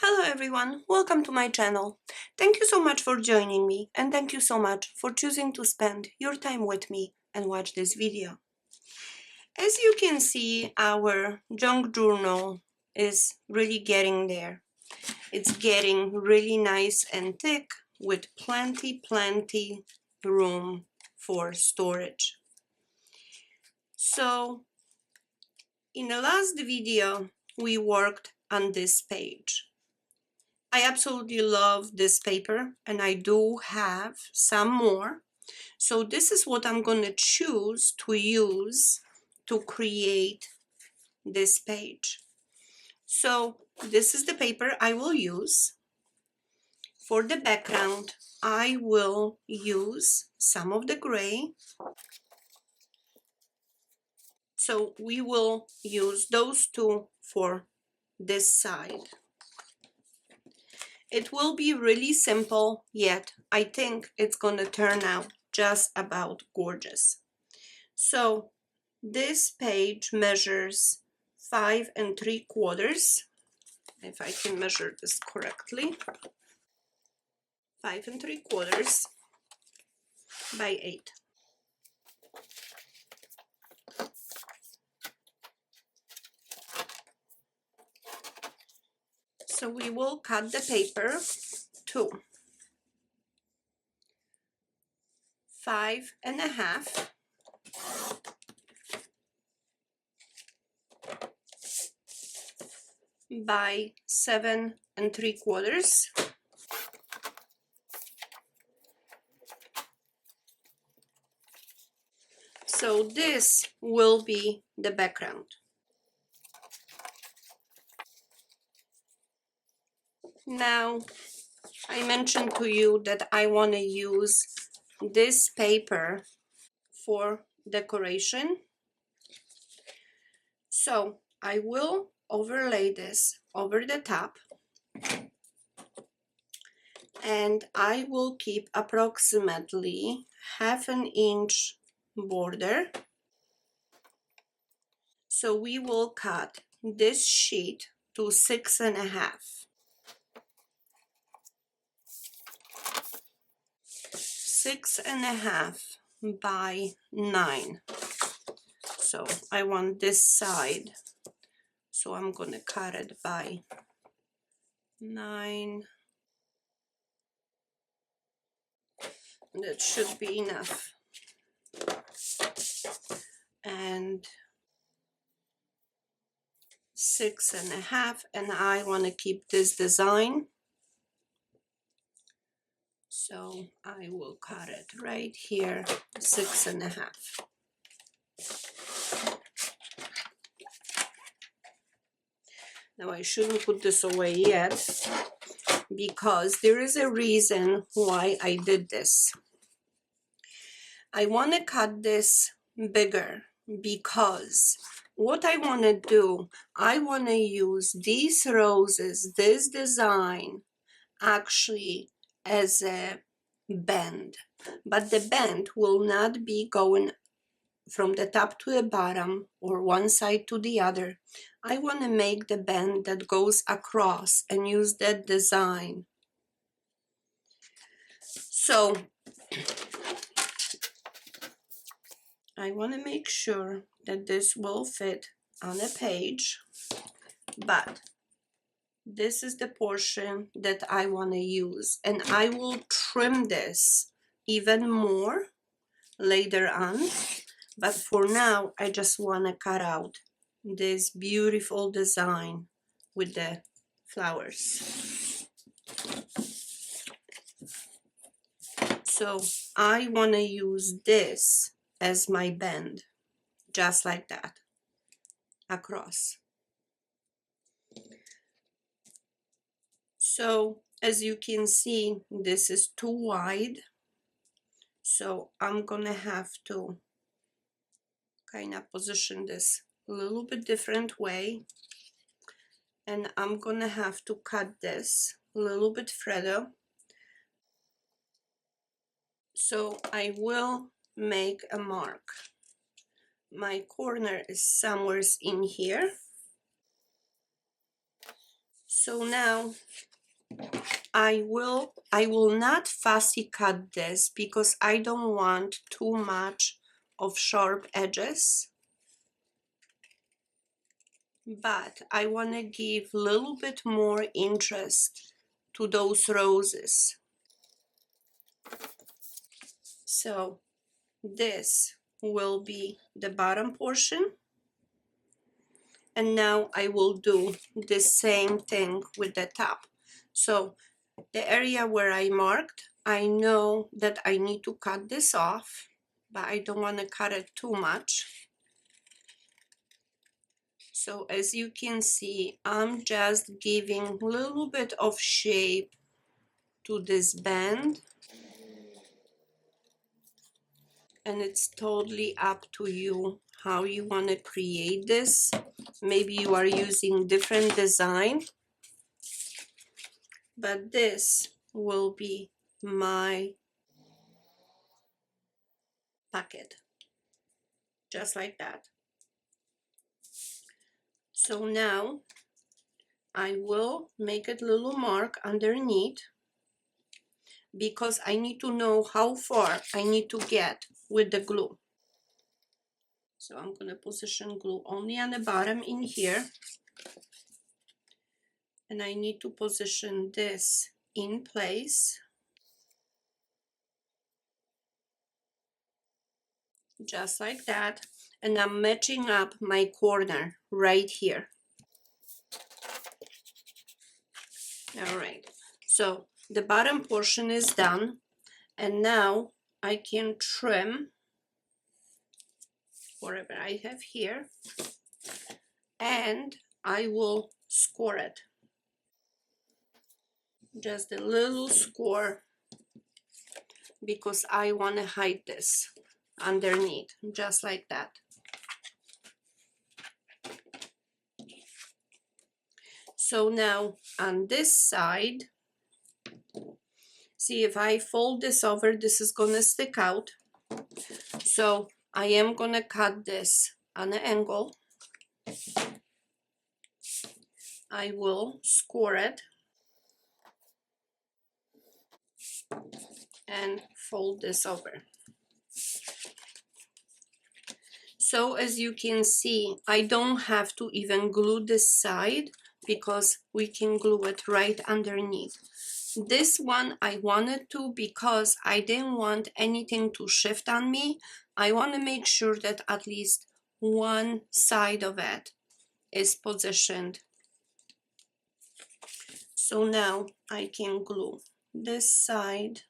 Hello everyone, welcome to my channel. Thank you so much for joining me and thank you so much for choosing to spend your time with me and watch this video. As you can see, our junk journal is really getting there. It's getting really nice and thick with plenty room for storage. So in the last video, we worked on this page. I absolutely love this paper and I do have some more. So this is what I'm going to choose to use to create this page. So this is the paper I will use. For the background, I will use some of the gray. So we will use those two for this side. It will be really simple, yet I think it's going to turn out just about gorgeous. So this page measures 5 3/4, if I can measure this correctly, 5 3/4 by 8. So we will cut the paper to 5 1/2 by 7 3/4. So this will be the background. Now, I mentioned to you that I want to use this paper for decoration. So I will overlay this over the top and I will keep approximately 1/2 inch border. So we will cut this sheet to 6 1/2. 6 1/2 by 9. So I want this side, so I'm gonna cut it by 9. That should be enough. And 6 1/2, and I want to keep this design, so I will cut it right here, 6 1/2. Now I shouldn't put this away yet because there is a reason why I did this. I want to cut this bigger because what I want to do, I want to use these roses, this design, actually as a band, but the band will not be going from the top to the bottom or one side to the other. I want to make the band that goes across and use that design. So I want to make sure that this will fit on a page, but this is the portion that I want to use, and I will trim this even more later on, but for now I just want to cut out this beautiful design with the flowers. So I want to use this as my band, just like that, across. So as you can see, this is too wide, so I'm gonna have to kind of position this a little bit different way, and I'm gonna have to cut this a little bit further. So I will make a mark. My corner is somewhere in here. So now I will not fussy cut this because I don't want too much of sharp edges, but I want to give a little bit more interest to those roses. So this will be the bottom portion, and now I will do the same thing with the top. So the area where I marked, I know that I need to cut this off, but I don't want to cut it too much. So as you can see, I'm just giving a little bit of shape to this band, and it's totally up to you how you want to create this. Maybe you are using different design, but this will be my pocket, just like that. So now I will make a little mark underneath because I need to know how far I need to get with the glue. So I'm going to position glue only on the bottom in here, and I need to position this in place, just like that, and I'm matching up my corner right here. All right, so the bottom portion is done, and now I can trim whatever I have here, and I will score it. Just a little score because I want to hide this underneath, just like that. So now on this side, see, if I fold this over, this is gonna stick out. So I am gonna cut this on an angle. I will score it and fold this over. So as you can see, I don't have to even glue this side because we can glue it right underneath. This one I wanted to because I didn't want anything to shift on me. I want to make sure that at least one side of it is positioned. So now I can glue this side.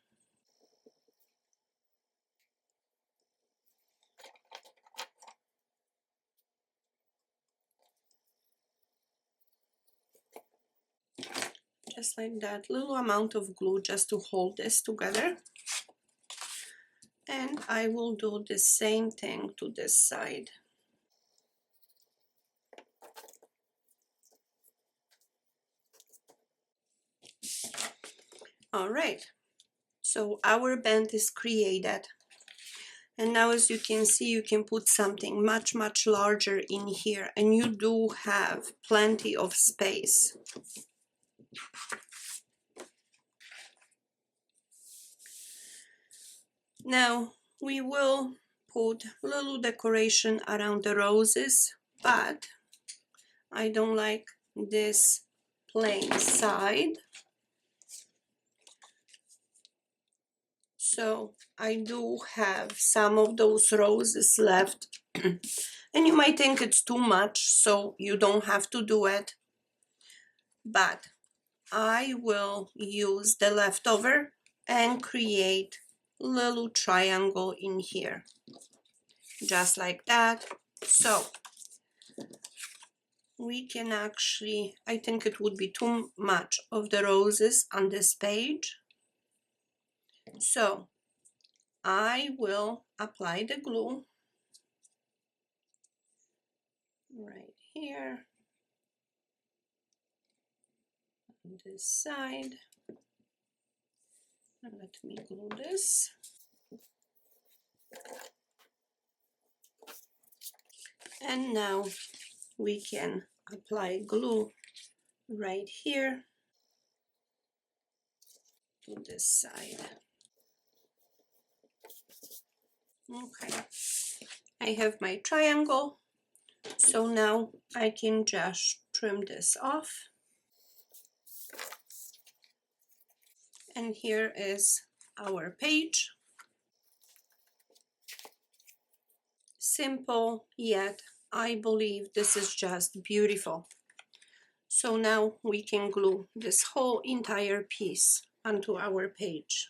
Just like that, little amount of glue just to hold this together. And I will do the same thing to this side. All right, so our band is created. And now as you can see, you can put something much larger in here, and you do have plenty of space. Now we will put a little decoration around the roses, but I don't like this plain side. So I do have some of those roses left. And you might think it's too much, so you don't have to do it. But I will use the leftover and create a little triangle in here. Just like that. So we can actually, I think it would be too much of the roses on this page. So I will apply the glue right here on this side. And let me glue this. And now we can apply glue right here to this side. Okay, I have my triangle, so now I can just trim this off. And here is our page. Simple, yet I believe this is just beautiful. So now we can glue this whole entire piece onto our page.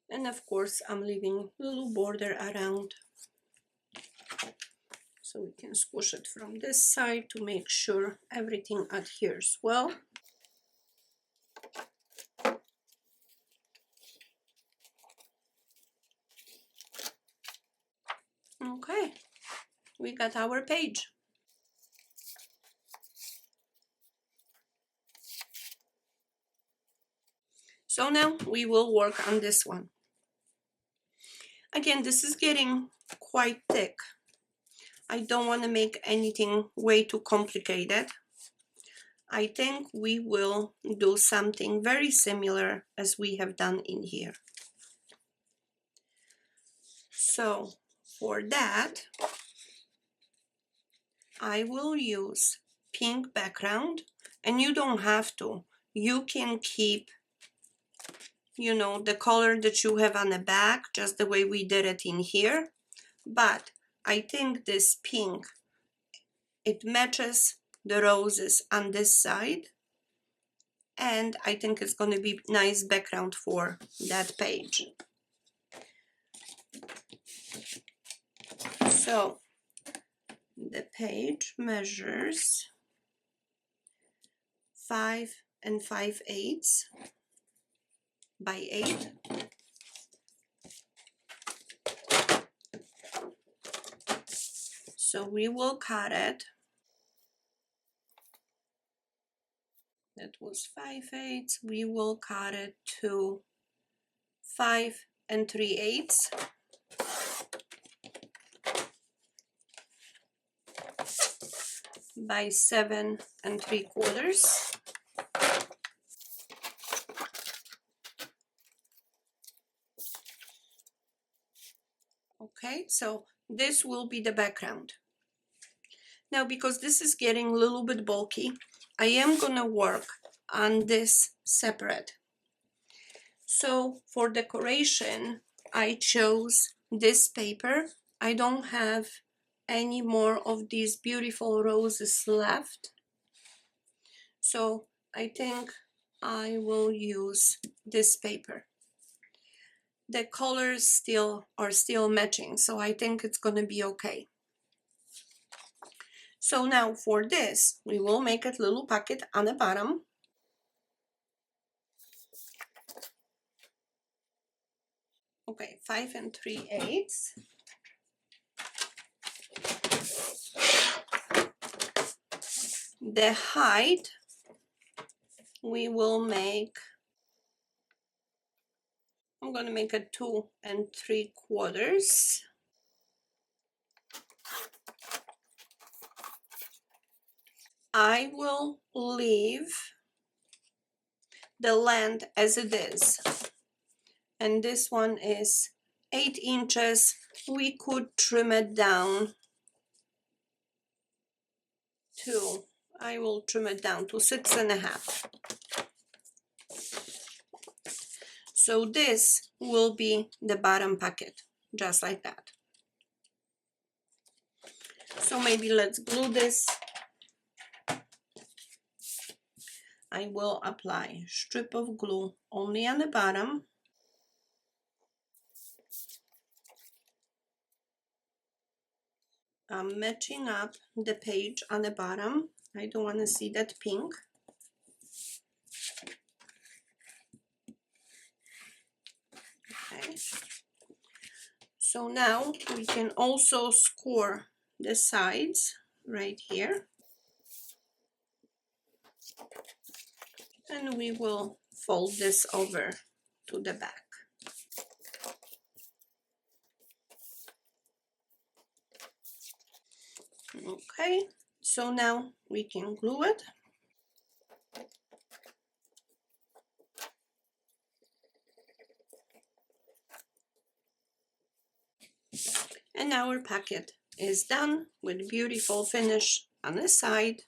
And of course, I'm leaving a little border around, so we can squish it from this side to make sure everything adheres well. Okay, we got our page. So now we will work on this one. Again, this is getting quite thick. I don't want to make anything way too complicated. I think we will do something very similar as we have done in here. So for that, I will use pink background, and you don't have to. You can keep, you know, the color that you have on the back, just the way we did it in here. But I think this pink, it matches the roses on this side, and I think it's going to be nice background for that page. So the page measures 5 5/8 by 8. So we will cut it. That was 5/8. We will cut it to 5 3/8. By 7 3/4. Okay, so this will be the background. Now, because this is getting a little bit bulky, I am gonna work on this separate. So for decoration, I chose this paper. I don't have any more of these beautiful roses left. So I think I will use this paper. The colors are still matching, so I think it's gonna be okay. So now for this, we will make a little pocket on the bottom. Okay, 5 3/8. The height, we will make, I'm gonna make a 2 3/4. I will leave the length as it is, and this one is 8 inches. We could trim it down to, I will trim it down to 6.5. So this will be the bottom pocket, just like that. So maybe let's glue this. I will apply a strip of glue only on the bottom. I'm matching up the page on the bottom. I don't want to see that pink. Okay. So now we can also score the sides right here. And we will fold this over to the back. Okay, so now we can glue it. And our packet is done with beautiful finish on the side.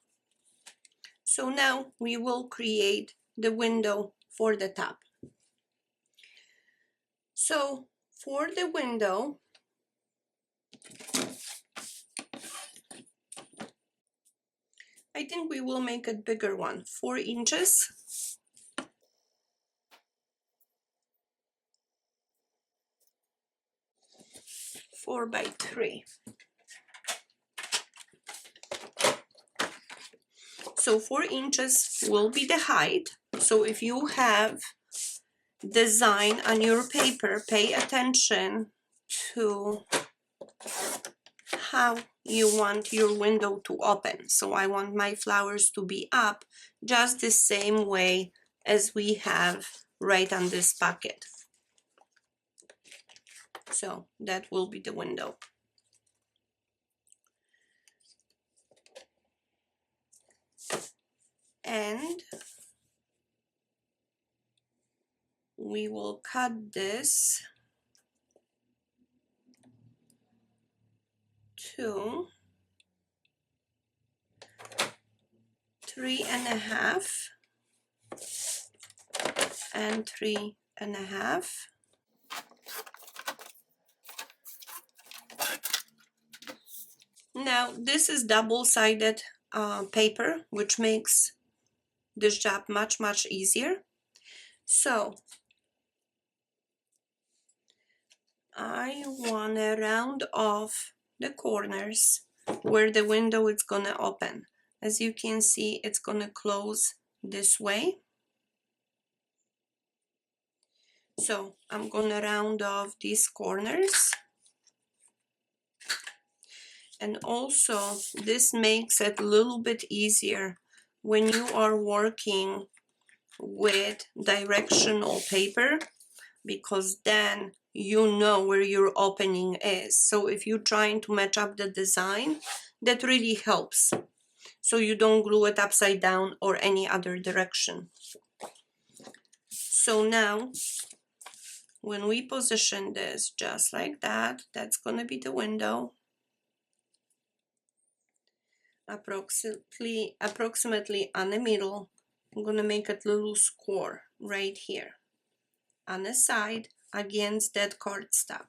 So now we will create the window for the top. So for the window, I think we will make a bigger one, 4 inches. 4 by 3. So 4 inches will be the height. So if you have design on your paper, pay attention to how you want your window to open. So I want my flowers to be up just the same way as we have right on this pocket. So that will be the window. And we will cut this to 3.5 and 3.5. Now this is double-sided paper, which makes this job much easier. So I want to round off the corners where the window is gonna open. As you can see, it's gonna close this way. So I'm gonna round off these corners. And also this makes it a little bit easier when you are working with directional paper, because then you know where your opening is. So if you're trying to match up the design, that really helps. So you don't glue it upside down or any other direction. So now when we position this just like that, that's gonna be the window. Approximately on the middle, I'm gonna make a little score right here on the side against that cardstock,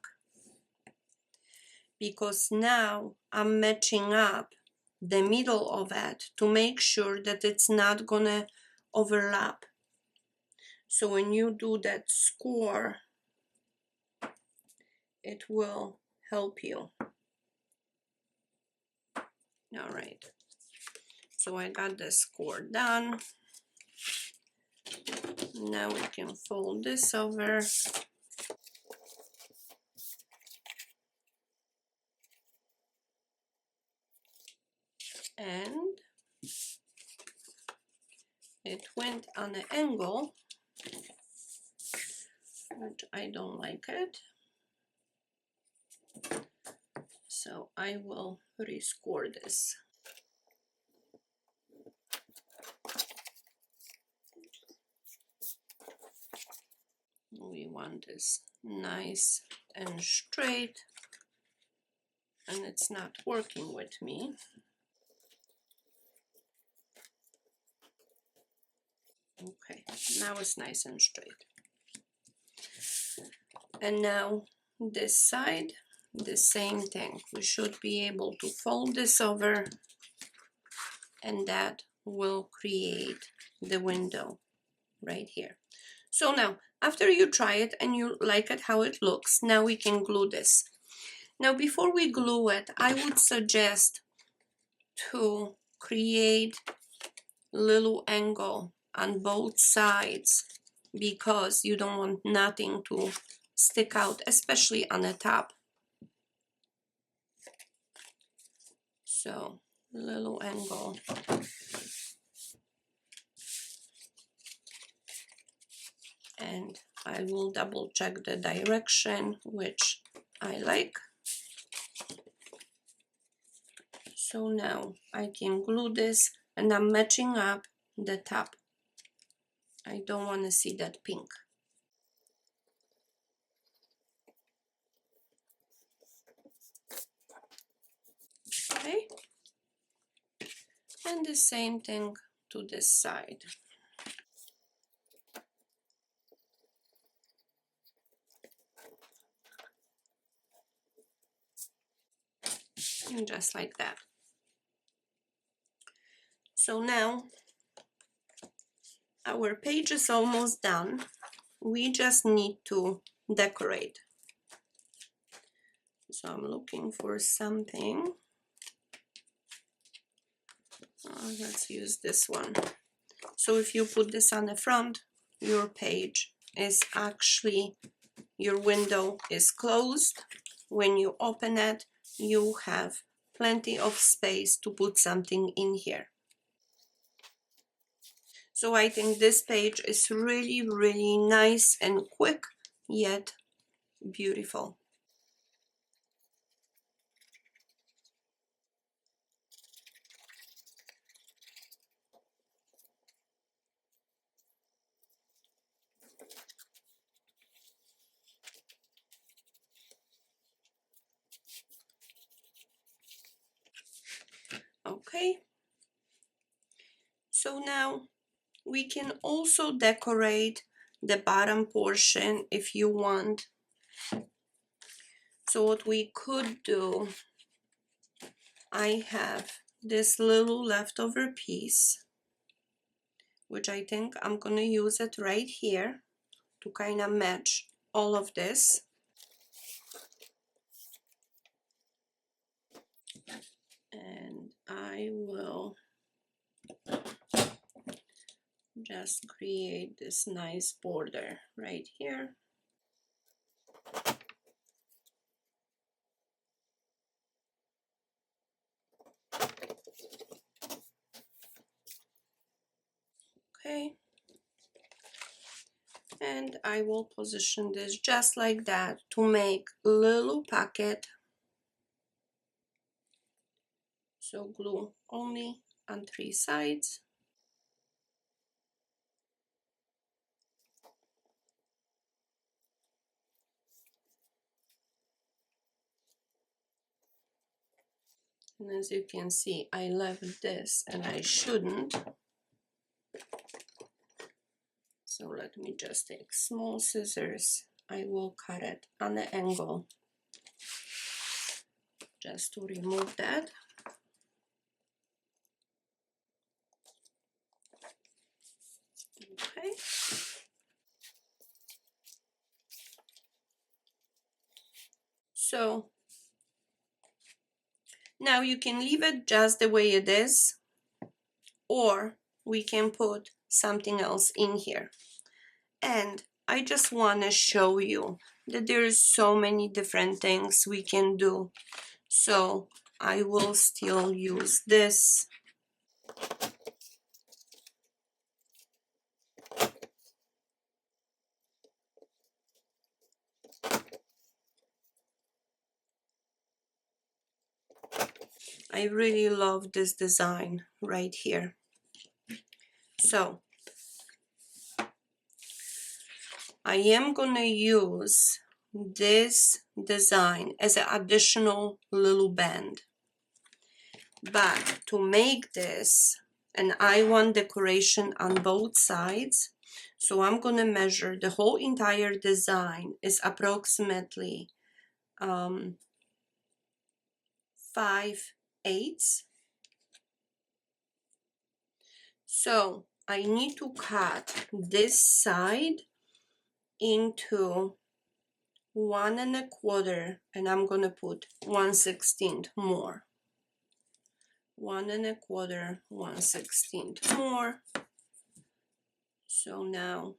because now I'm matching up the middle of it to make sure that it's not gonna overlap. So when you do that score, it will help you. All right, so I got the score done. Now we can fold this over. And it went on an angle, which I don't like it. So I will rescore this. We want this nice and straight, and it's not working with me. Okay, now it's nice and straight. And now this side, the same thing. We should be able to fold this over, and that will create the window right here. So now, after you try it and you like it how it looks, now we can glue this. Now before we glue it, I would suggest to create little angle on both sides, because you don't want nothing to stick out, especially on the top. So little angle. And I will double check the direction, which I like. So now I can glue this, and I'm matching up the top. I don't want to see that pink. Okay, and the same thing to this side. And just like that. So now our page is almost done. We just need to decorate. So I'm looking for something. Let's use this one. So if you put this on the front, your page is actually, your window is closed. When you open it, you have plenty of space to put something in here. So I think this page is really, really nice and quick, yet beautiful. Okay, so now we can also decorate the bottom portion if you want. So what we could do, I have this little leftover piece, which I think I'm gonna use it right here to kind of match all of this. And I will just create this nice border right here. Okay, and I will position this just like that to make a little pocket. So glue only on 3 sides. And as you can see, I left this and I shouldn't. So let me just take small scissors. I will cut it on the angle just to remove that. Okay. So now you can leave it just the way it is, or we can put something else in here. And I just want to show you that there's so many different things we can do. So I will still use this. I really love this design right here. So I am gonna use this design as an additional little band. But to make this, and I want decoration on both sides, so I'm gonna measure the whole entire design is approximately 5/8. So I need to cut this side into 1 1/4, and I'm gonna put 1/16 more. 1 1/4, 1/16 more. So now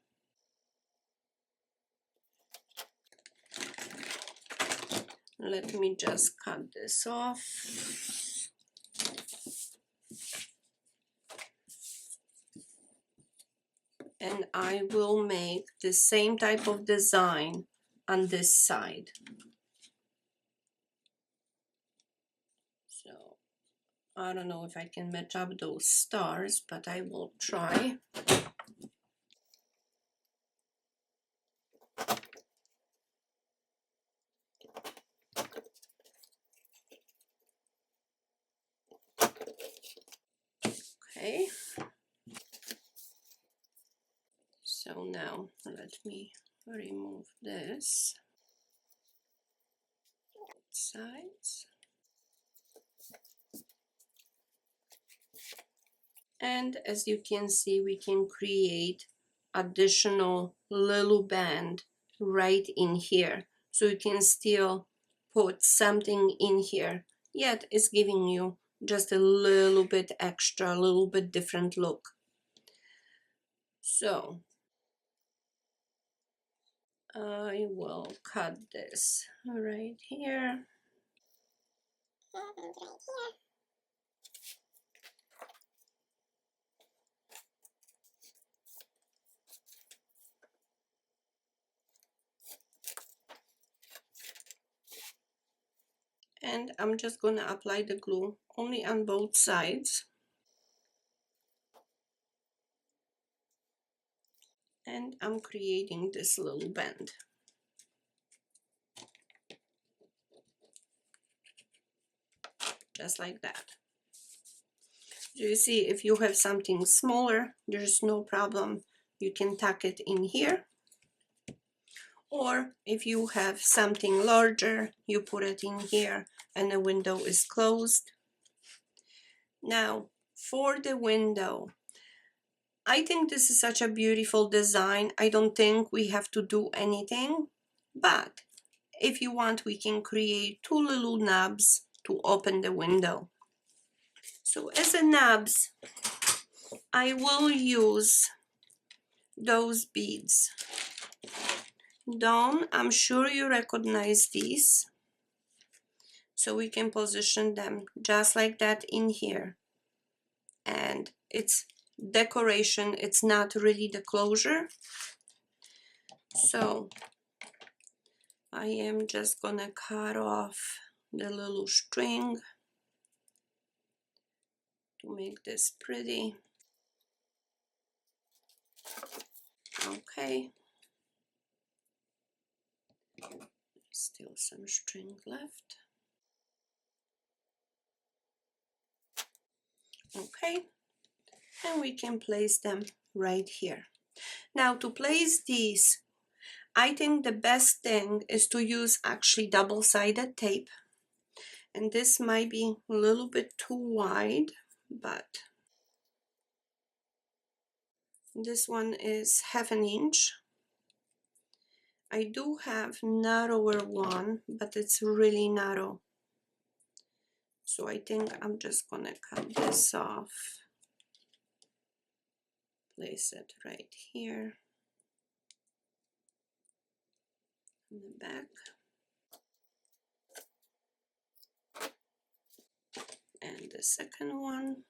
let me just cut this off. And I will make the same type of design on this side. So I don't know if I can match up those stars, but I will try. Okay. So now let me remove this sides. And as you can see, we can create additional little band right in here. So you can still put something in here, yet it's giving you just a little bit extra, a little bit different look. So I will cut this right here. And I'm just going to apply the glue only on both sides. And I'm creating this little band. Just like that. So you see, if you have something smaller, there's no problem. You can tuck it in here. Or if you have something larger, you put it in here and the window is closed. Now, for the window, I think this is such a beautiful design. I don't think we have to do anything, but if you want, we can create two little knobs to open the window. So as a knobs, I will use those beads. Dawn, I'm sure you recognize these. So we can position them just like that in here. And it's decoration, it's not really the closure. So I am just gonna cut off the little string to make this pretty. Okay. Still some string left. Okay. And we can place them right here. Now to place these, I think the best thing is to use actually double-sided tape. And this might be a little bit too wide, but this one is 1/2 inch. I do have narrower one, but it's really narrow. So I think I'm just gonna cut this off. Place it right here in the back. And the second one.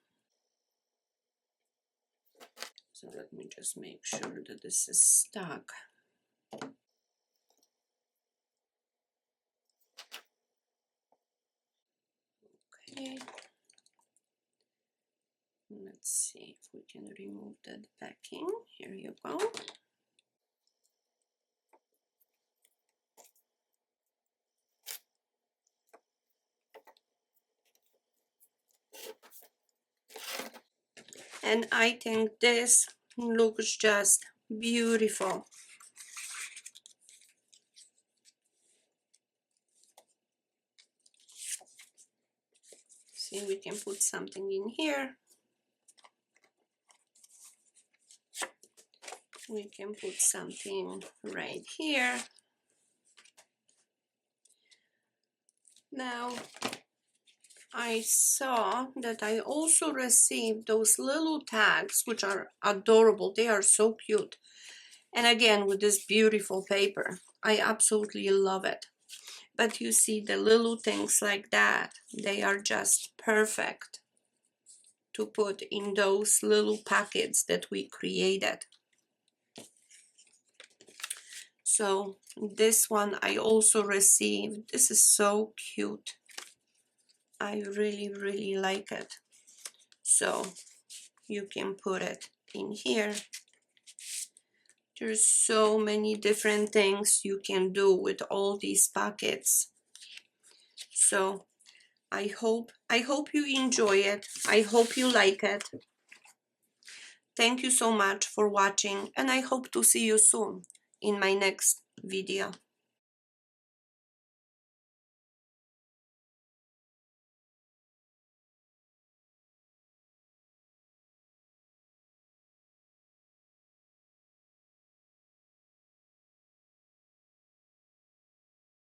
So let me just make sure that this is stuck. Okay. Let's see if we can remove that backing. Here you go. And I think this looks just beautiful. See, we can put something in here. We can put something right here. Now, I saw that I also received those little tags, which are adorable. They are so cute. And again, with this beautiful paper, I absolutely love it. But you see, the little things like that, they are just perfect to put in those little packets that we created. So this one I also received. This is so cute. I really like it. So you can put it in here. There's so many different things you can do with all these pockets. So I hope you enjoy it. I hope you like it. Thank you so much for watching, and I hope to see you soon in my next video.